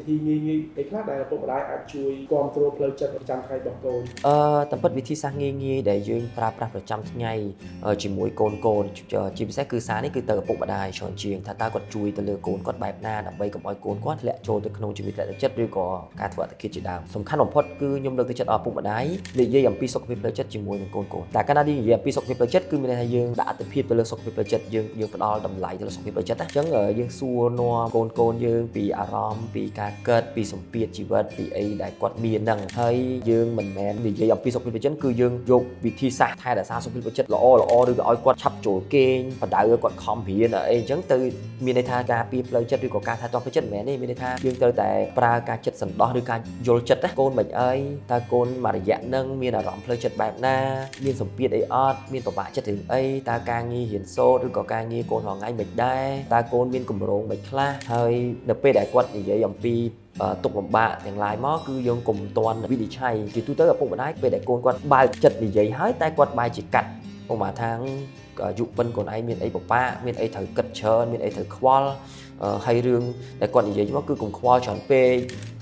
ធីងាយៗអីខ្លះដែលឪពុកម្ដាយអាចជួយគ្រប់គ្រងផ្លូវចិត្តប្រចាំថ្ងៃរបស់កូនតែពិតវិធីសាស្ត្រងាយៗដែលយើងប្រើប្រាស់ប្រចាំថ្ងៃជាមួយកូនជាពិសេសគឺសារនេះគឺទៅឪពុកម្ដាយច្រើនជាងថាតើគាត់ជួយទៅលើកូនគាត់បែបណាដើម្បីកុំឲ្យកូនគាត់ធ្លាក់ចូលទៅក្នុងជំងឺធ្លាក់ទឹកចិត្តឬក៏ការធ្វើអត្តឃាតជាដើមសំខាន់បំផុតគឺខ្ញុំលើកទឹកចិត្តឪពុកម្ដាយនិយាយអំពីសុខភាពផ្លូវចិត្តជាមួយនឹងកូនតែកាលណានិយាយអំពីសុខភាពផ្លូវចិត្តគឺមានន័យថាយើងដាក់អត្ថប្រយោជន៍ទៅលើសុខភាពផ្លូវចិត្តយើងផ្ដល់តម្លៃទៅលើសុខភាពផ្លូវចិត្តណាអញ្ចឹងយើងសួរនាំកូនយើងពីអារម្មណ៍ពីការកើតពីសម្ពាធជីវិតពីអីដែលគាត់មានហ្នឹងហើយយើងមិនមែននិយាយអំពីសុខភាពផ្លូវចិត្តគឺយើងយកវិធីសាស្ត្រថែរក្សាសុខភាពផ្លូវចិត្តល្អឬក៏ឲ្យគាត់ឆាប់ចូលគេងបដៅឲ្យគាត់ខំរៀនអីអញ្ចឹងទៅមានន័យថាការពីផ្លូវចិត្តឬក៏ការថែទាំផ្លូវចិត្តមិនមែនទេមានន័យថាយើងត្រូវតែប្រើការចិត្តសន្តោសឬការយល់ចិត្តណាកូនមិនអីតើកូនមួយរយៈហ្នឹងមានអារម្មណ៍ផ្លូវចិត្តបែបណាមានសម្ពាធអីអត់មានពិបាកចិត្តរឿងអីតើការងាររៀនសូត្រឬក៏ការងារកូនរាល់ថ្ងៃមិនដែរតើកូនមានកម្រងមិនខ្លះហើយនៅពេលដែលគាត់និយាយអំពីទុកលំបាកទាំងឡាយមកគឺយើងកុំទាន់វិនិច្ឆ័យជាទូទៅឪពុកម្ដាយពេលដែលកូនគាត់បើកចិត្តនិយាយហើយតែគាត់បែរជាកាត់ឧបមាថាយុពិនកូនឯងមានអីពិបាកមានអីត្រូវគិតច្រើនមានអីត្រូវខ្វល់ហើយរឿងដែលគាត់និយាយមកគឺកុំខ្វល់ច្រើនពេក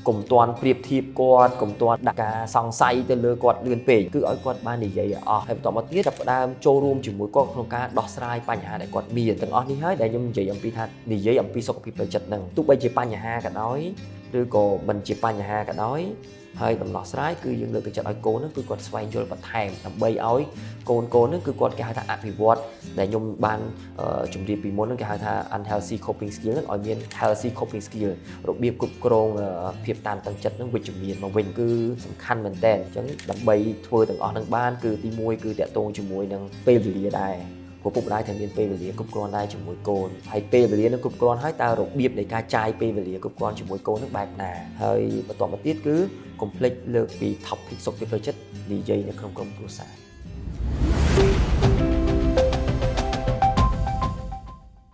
កុំទាន់ប្រៀបធៀបគាត់កុំទាន់ដាក់ការសង្ស័យទៅលើគាត់លឿនពេកគឺឲ្យគាត់បាននិយាយអស់ហើយបន្តមកទៀតចាប់ផ្ដើមចូលរួមជាមួយគាត់ក្នុងការដោះស្រាយបញ្ហាដែលគាត់មានទាំងអស់នេះហើយដែលខ្ញុំនិយាយអំពីថានិយាយអំពីសុខភាពផ្លូវចិត្តហ្នឹងទោះបីជាបញ្ហាក៏ដោយឬក៏មិនជាបញ្ហាក៏ដោយហើយដំណោះស្រាយគឺយើងលើកទឹកចិត្តឲ្យកូនហ្នឹងគឺគាត់ស្វែងយល់បន្ថែមដើម្បីឲ្យកូនហ្នឹងគឺគាត់គេហៅថាអភិវឌ្ឍដែលខ្ញុំបានជម្រាបពីមុនហ្នឹងគេហៅថា unhealthy coping skill ហ្នឹងឲ្យមាន healthy coping skill របៀបគ្រប់គ្រងភាពតានតឹងចិត្តហ្នឹងវិជ្ជមានមកវិញគឺសំខាន់មែនតើអញ្ចឹងដើម្បីធ្វើទាំងអស់ហ្នឹងបានគឺទី1គឺតាក់ទងជាមួយនឹងពេលវេលាដែរពុកម្ដាយត្រូវមានពេលវេលាគ្រប់គ្រាន់ដែរជាមួយកូនហើយពេលវេលានឹងគ្រប់គ្រាន់ហើយតើរបៀបនៃការចាយពេលវេលាគ្រប់គ្រាន់ជាមួយកូននឹងបែបណាហើយបន្តមកទៀតគឺកុំភ្លេចលើកពី topic សុខភាពផ្លូវចិត្តនិយាយនៅក្នុងក្រុមគ្រួសារ